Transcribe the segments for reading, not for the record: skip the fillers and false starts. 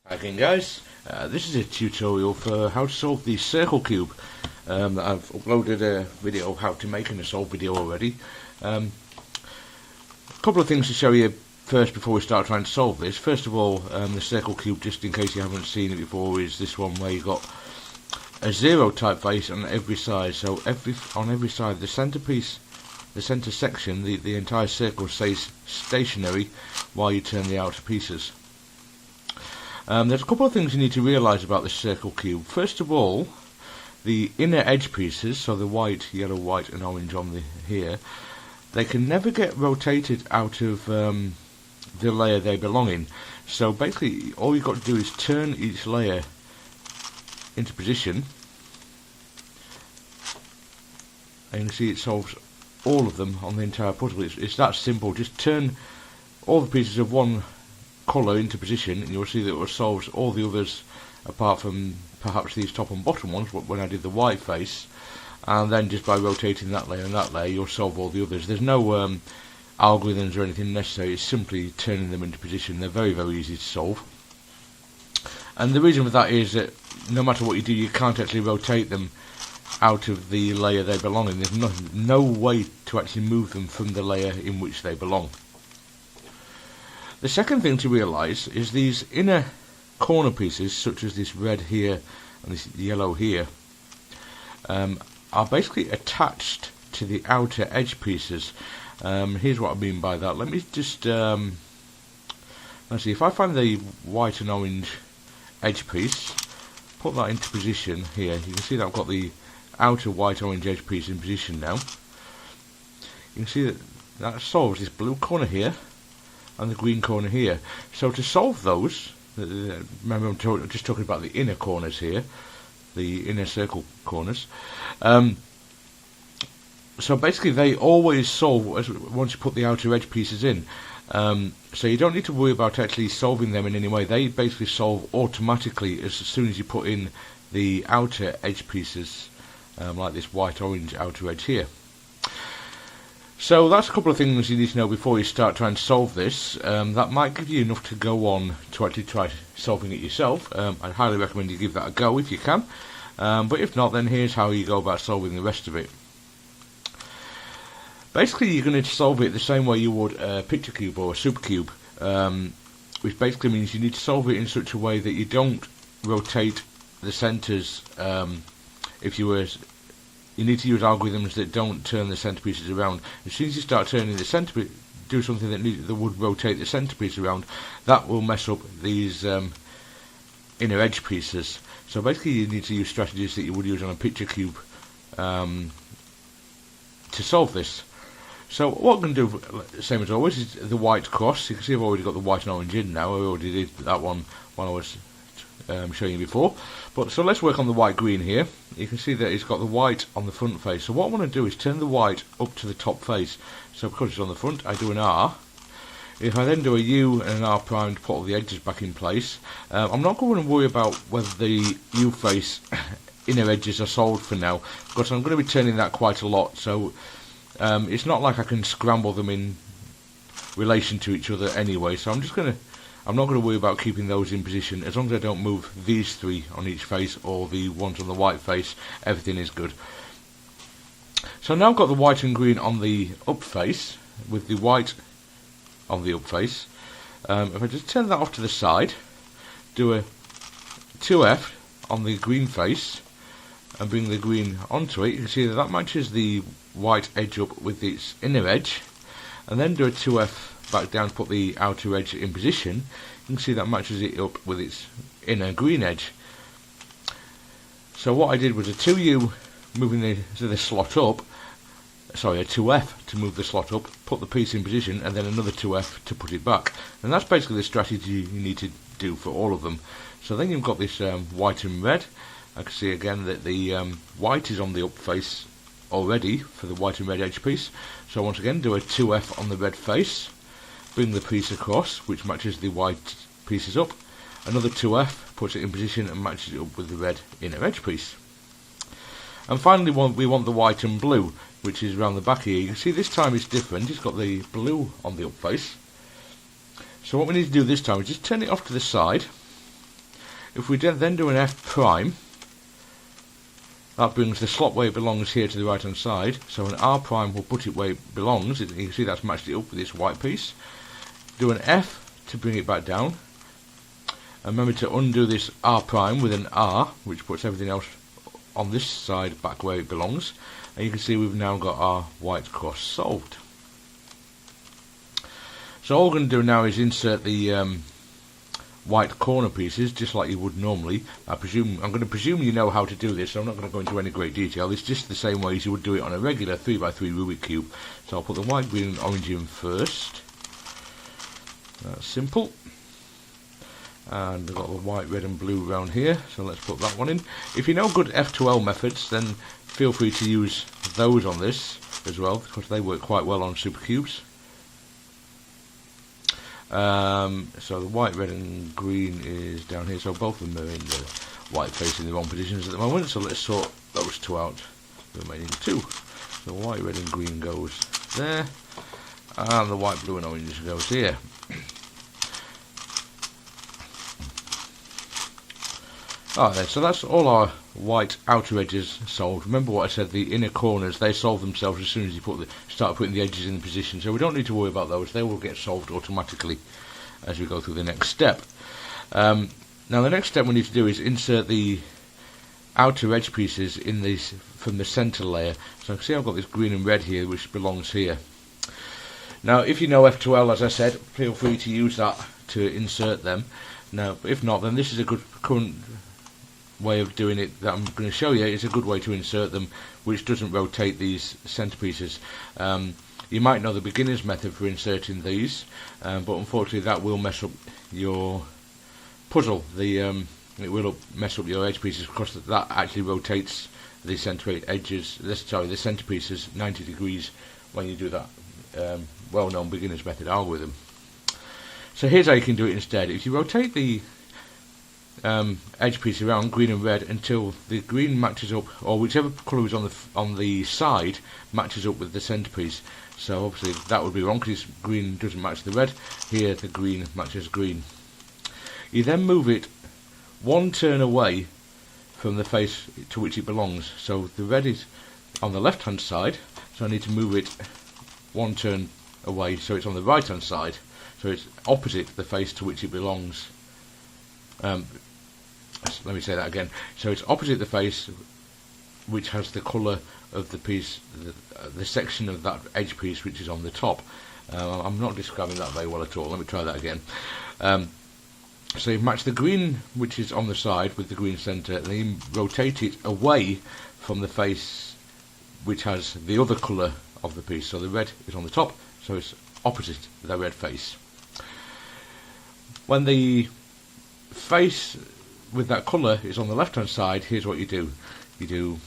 Hi again guys, this is a tutorial for how to solve the circle cube. I've uploaded a video of how to make and a solve video already. A couple of things to show you first before we start trying to solve this. First of all, the circle cube, just in case you haven't seen it before, is this one where you've got a 0 typeface on every side. So on every side, the centerpiece, the center section, the entire circle stays stationary while you turn the outer pieces. There's a couple of things you need to realise about this circle cube. First of all, the inner edge pieces, so the white, yellow, white and orange on here, they can never get rotated out of the layer they belong in. So basically all you've got to do is turn each layer into position, and you can see it solves all of them on the entire puzzle. It's that simple. Just turn all the pieces of one colour into position and you'll see that it solves all the others apart from perhaps these top and bottom ones when I did the white face, and then just by rotating that layer and that layer you'll solve all the others. There's no algorithms or anything necessary, it's simply turning them into position. They're very easy to solve, and the reason for that is that no matter what you do you can't actually rotate them out of the layer they belong in. There's no way to actually move them from the layer in which they belong. The second thing to realise is these inner corner pieces, such as this red here and this yellow here, are basically attached to the outer edge pieces. Here's what I mean by that. Let me just let's see, if I find the white and orange edge piece, put that into position here, you can see that I've got the outer white orange edge piece in position now. You can see that solves this blue corner here and the green corner here. So to solve those, remember I'm just talking about the inner corners here, the inner circle corners. So basically they always solve once you put the outer edge pieces in. So you don't need to worry about actually solving them in any way. They basically solve automatically as soon as you put in the outer edge pieces, like this white orange outer edge here. So that's a couple of things you need to know before you start trying to solve this. That might give you enough to go on to actually try solving it yourself. I'd highly recommend you give that a go if you can. But if not, then here's how you go about solving the rest of it. Basically you're going to solve it the same way you would a picture cube or a super cube, which basically means you need to solve it in such a way that you don't rotate the centres. You need to use algorithms that don't turn the centerpieces around. As soon as you start turning the centerpiece, do something that would rotate the centerpiece around, that will mess up these inner edge pieces. So basically you need to use strategies that you would use on a picture cube to solve this. So what I'm going to do, same as always, is the white cross. You can see I've already got the white and orange in now. I already did that one while I was showing you before. But so let's work on the white green here. You can see that it's got the white on the front face. So what I want to do is turn the white up to the top face. So because it's on the front, I do an R. If I then do a U and an R prime to put all the edges back in place, I'm not going to worry about whether the U face inner edges are solved for now, because I'm going to be turning that quite a lot. So it's not like I can scramble them in relation to each other anyway. So I'm not going to worry about keeping those in position. As long as I don't move these three on each face or the ones on the white face, everything is good. So now I've got the white and green on the up face with the white on the up face. If I just turn that off to the side, do a 2F on the green face and bring the green onto it, you can see that matches the white edge up with its inner edge, and then do a 2F back down to put the outer edge in position. You can see that matches it up with its inner green edge. So what I did was a 2U moving the slot up, sorry, a 2F to move the slot up, put the piece in position, and then another 2F to put it back. And that's basically the strategy you need to do for all of them. So then you've got this white and red. I can see again that the white is on the up face already for the white and red edge piece. So once again do a 2F on the red face, bring the piece across, which matches the white pieces up, another 2F puts it in position and matches it up with the red inner edge piece. And finally we want the white and blue, which is around the back here. You can see this time it's different, it's got the blue on the up face. So what we need to do this time is just turn it off to the side, If we then do an F prime, that brings the slot where it belongs here to the right hand side, so an R prime will put it where it belongs. You can see that's matched it up with this white piece. Do an F to bring it back down, and remember to undo this R prime with an R, which puts everything else on this side back where it belongs, and you can see we've now got our white cross solved. So all we're going to do now is insert the white corner pieces just like you would normally. I'm going to presume you know how to do this, so I'm not going to go into any great detail. It's just the same way as you would do it on a regular 3x3 Rubik cube. So I'll put the white, green and orange in first. That's simple. And we've got the white, red and blue around here, so let's put that one in. If you know good F2L methods, then feel free to use those on this as well, because they work quite well on supercubes. So the white, red and green is down here, so both of them are in the white face in the wrong positions at the moment, so let's sort those two out, the remaining two. The white, red and green goes there, and the white, blue and orange goes here. Alright then, so that's all our white outer edges solved. Remember what I said, the inner corners, they solve themselves as soon as you start putting the edges in position, so we don't need to worry about those. They will get solved automatically as we go through the next step. Now the next step we need to do is insert the outer edge pieces in these from the center layer. So you can see I've got this green and red here which belongs here. Now if you know F2L, as I said, feel free to use that to insert them. Now if not, then this is a good current way of doing it that I'm going to show you. Is a good way to insert them, which doesn't rotate these centerpieces. You might know the beginner's method for inserting these, but unfortunately that will mess up your puzzle. It will mess up your edge pieces because that actually rotates the center edges. The centerpieces 90 degrees when you do that well-known beginner's method algorithm. So here's how you can do it instead. If you rotate the edge piece around green and red until the green matches up, or whichever colour is on the side matches up with the centerpiece. So obviously that would be wrong because green doesn't match the red. Here the green matches green. You then move it one turn away from the face to which it belongs. So the red is on the left hand side, so I need to move it one turn away so it's on the right hand side, so it's opposite the face to which it belongs. Let me say that again. So it's opposite the face which has the colour of the piece, the section of that edge piece which is on the top. I'm not describing that very well at all. Let me try that again. So you match the green which is on the side with the green centre, and then you rotate it away from the face which has the other colour of the piece. So the red is on the top, so it's opposite the red face. When the face with that colour is on the left hand side, here's what you do. You do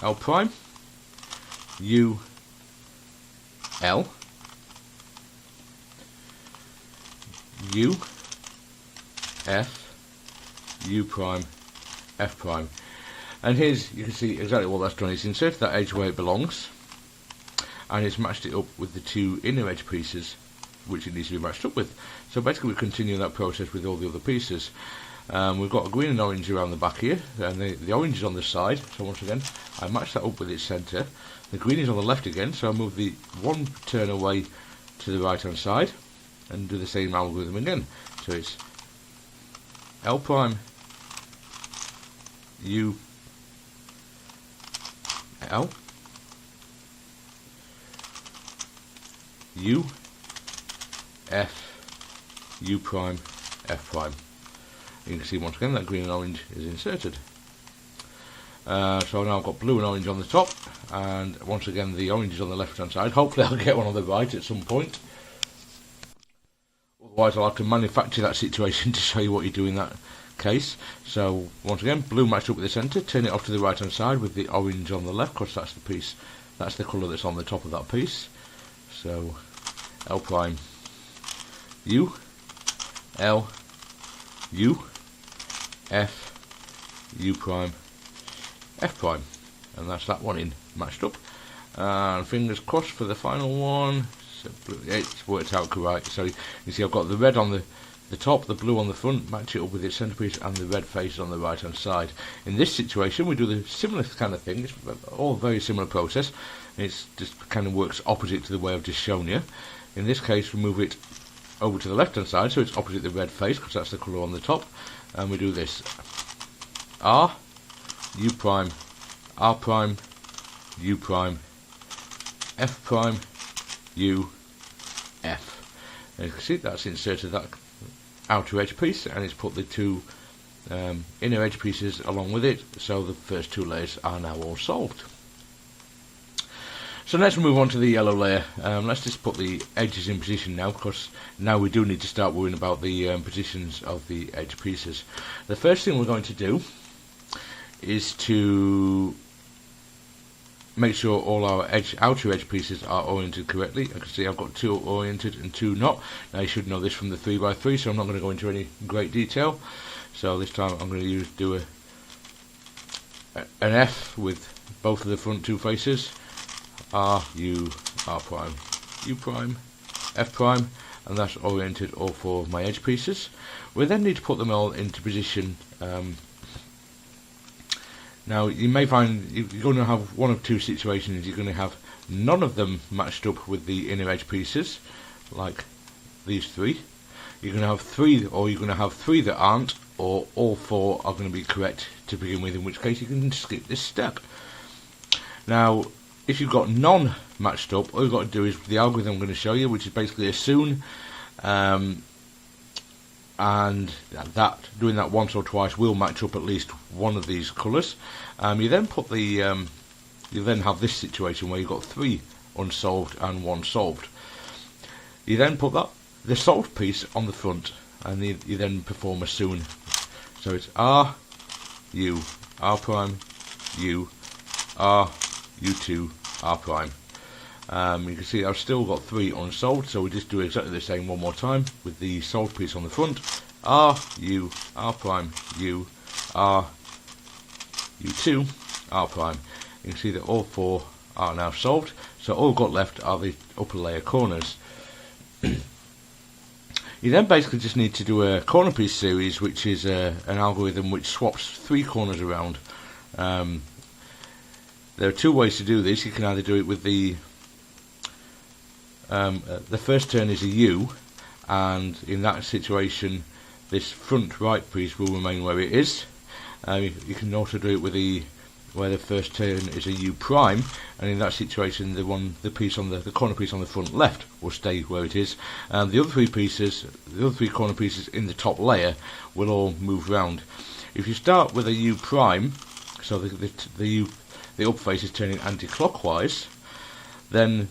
L prime, U, L, U, F, U prime, F prime. And here's, you can see exactly what that's done. It's inserted that edge where it belongs, and it's matched it up with the two inner edge pieces which it needs to be matched up with. So basically we continue that process with all the other pieces. We've got a green and orange around the back here, and the orange is on the side, so once again I match that up with its centre. The green is on the left again, so I move the one turn away to the right hand side and do the same algorithm again. So it's L prime, U, L, U, F, U prime, F prime. You can see once again that green and orange is inserted. So now I've got blue and orange on the top, and once again the orange is on the left hand side. Hopefully I'll get one on the right at some point. Otherwise I'll have to manufacture that situation to show you what you do in that case. So once again, blue matched up with the centre, turn it off to the right hand side with the orange on the left, because that's the piece, that's the colour that's on the top of that piece. So L prime, U, L, U, F, U prime, F prime, and that's that one in, matched up. And fingers crossed for the final one. So it's worked out correct. So you see I've got the red on the the top, the blue on the front, match it up with its centrepiece, and the red face on the right hand side. In this situation we do the similar kind of thing. It's all a very similar process. It just kind of works opposite to the way I've just shown you. In this case we move it over to the left hand side, so it's opposite the red face because that's the colour on the top, and we do this: R, U prime, R prime, U prime, F prime, U, F. And you can see that's inserted that outer edge piece, and it's put the two inner edge pieces along with it, so the first two layers are now all solved. So let's move on to the yellow layer. Let's just put the edges in position now, because now we do need to start worrying about the positions of the edge pieces. The first thing we're going to do is to make sure all our outer edge pieces are oriented correctly. I can see I've got two oriented and two not. Now you should know this from the 3x3, so I'm not going to go into any great detail. So this time I'm going to do an F with both of the front two faces: R, U, R prime, U prime, F prime, and that's oriented all four of my edge pieces. We then need to put them all into position. Now you may find you're going to have one of two situations. You're going to have none of them matched up with the inner edge pieces, like these three. You're going to have three, or you're going to have three that aren't, or all four are going to be correct to begin with, in which case you can skip this step. Now if you've got none matched up, all you've got to do is the algorithm I'm going to show you, which is basically assume, and that doing that once or twice will match up at least one of these colours. You then put the you then have this situation where you've got three unsolved and one solved. You then put the solved piece on the front, and you then perform assume. So it's R, U, R prime, U, R, U2, R prime. You can see I've still got three unsolved, so we just do exactly the same one more time with the solved piece on the front: R, U, R prime, U, R, U2, R prime. You can see that all four are now solved, so all we've got left are the upper layer corners. You then basically just need to do a corner piece series, which is an algorithm which swaps three corners around. There are two ways to do this. You can either do it with the first turn is a U, and in that situation this front right piece will remain where it is. You can also do it with where the first turn is a U prime, and in that situation the corner piece on the front left will stay where it is, and the other three corner pieces in the top layer will all move round. If you start with a U prime, so the up face is turning anti-clockwise, then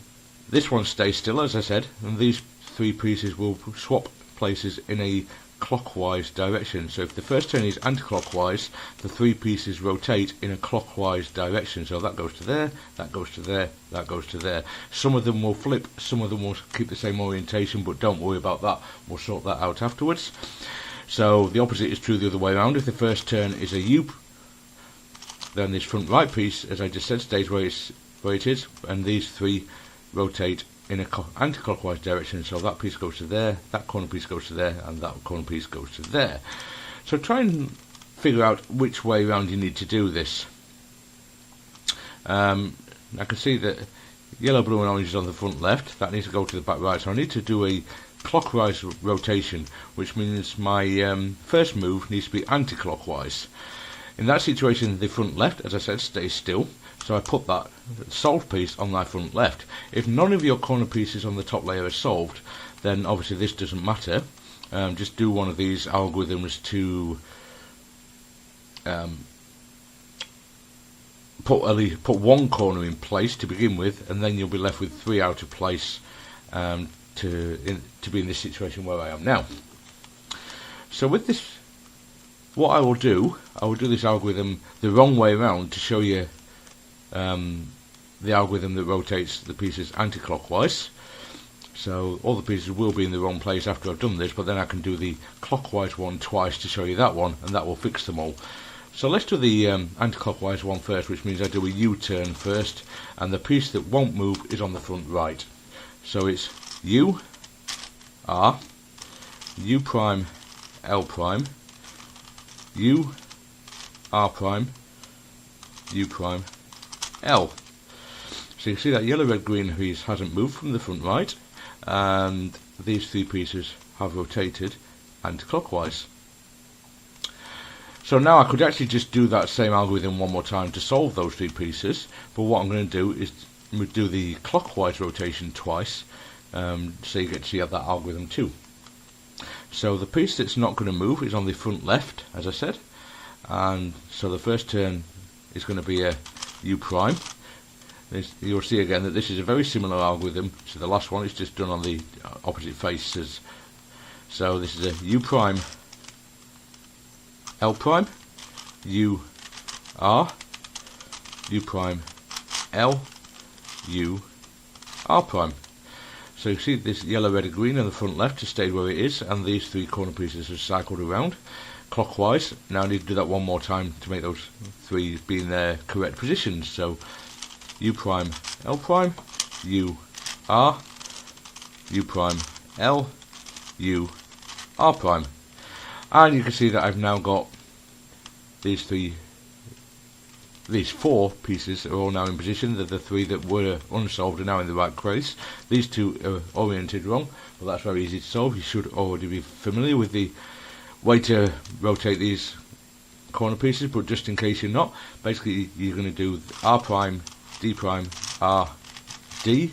this one stays still, as I said, and these three pieces will swap places in a clockwise direction. So if the first turn is anti-clockwise, the three pieces rotate in a clockwise direction. So that goes to there, that goes to there, that goes to there. Some of them will flip, some of them will keep the same orientation, but don't worry about that. We'll sort that out afterwards. So the opposite is true the other way around. If the first turn is a U, then this front right piece, as I just said, stays where it is, and these three rotate in an anti-clockwise direction. So that piece goes to there, that corner piece goes to there, and that corner piece goes to there. So try and figure out which way around you need to do this. I can see that yellow, blue and orange is on the front left. That needs to go to the back right, so I need to do a clockwise rotation, which means my first move needs to be anti-clockwise. In that situation, the front left, as I said, stays still, so I put that solved piece on my front left. If none of your corner pieces on the top layer are solved, then obviously this doesn't matter. Just do one of these algorithms to put one corner in place to begin with, and then you'll be left with three out of place to be in this situation where I am now. So with this, what I will do this algorithm the wrong way around to show you the algorithm that rotates the pieces anti-clockwise. So all the pieces will be in the wrong place after I've done this, but then I can do the clockwise one twice to show you that one, and that will fix them all. So let's do the anti-clockwise one first, which means I do a U-turn first, and the piece that won't move is on the front right. So it's U, R, U prime, L prime, U, R prime, U prime, L. So you see that yellow, red, green piece hasn't moved from the front right, and these three pieces have rotated anti-clockwise. So now I could actually just do that same algorithm one more time to solve those three pieces, but what I'm going to do is do the clockwise rotation twice, so you get to see that algorithm too. So the piece that's not going to move is on the front left, as I said, and so the first turn is going to be a U prime. You'll see again that this is a very similar algorithm to the last one. It's just done on the opposite faces. So this is a U prime, L prime, U, R, U prime, L, U, R prime. So you see this yellow, red and green in the front left has stayed where it is, and these three corner pieces have cycled around clockwise. Now I need to do that one more time to make those three be in their correct positions. So U prime, L prime, U, R, U prime, L, U, R prime. And you can see that I've now got these four pieces are all now in position. The three that were unsolved are now in the right place. These two are oriented wrong, but that's very easy to solve. You should already be familiar with the way to rotate these corner pieces, but just in case you're not, basically you're going to do R prime, D prime, R, D,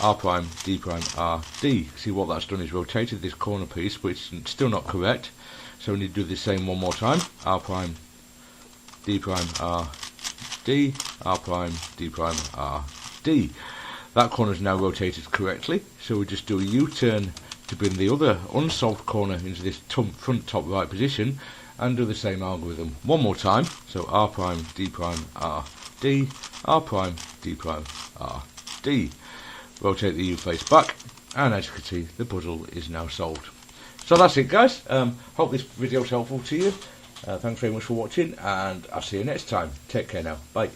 R prime, D prime, R, D. See what that's done is rotated this corner piece, but it's still not correct. So we need to do the same one more time. R prime, D prime, R, D, R prime, D prime, R, D. That corner is now rotated correctly. So we just do a U-turn to bring the other unsolved corner into this front top right position, and do the same algorithm one more time. So R prime, D prime, R, D, R prime, D prime, R, D. Rotate the U face back, and as you can see, the puzzle is now solved. So that's it, guys. Hope this video is helpful to you. Thanks very much for watching, and I'll see you next time. Take care now. Bye.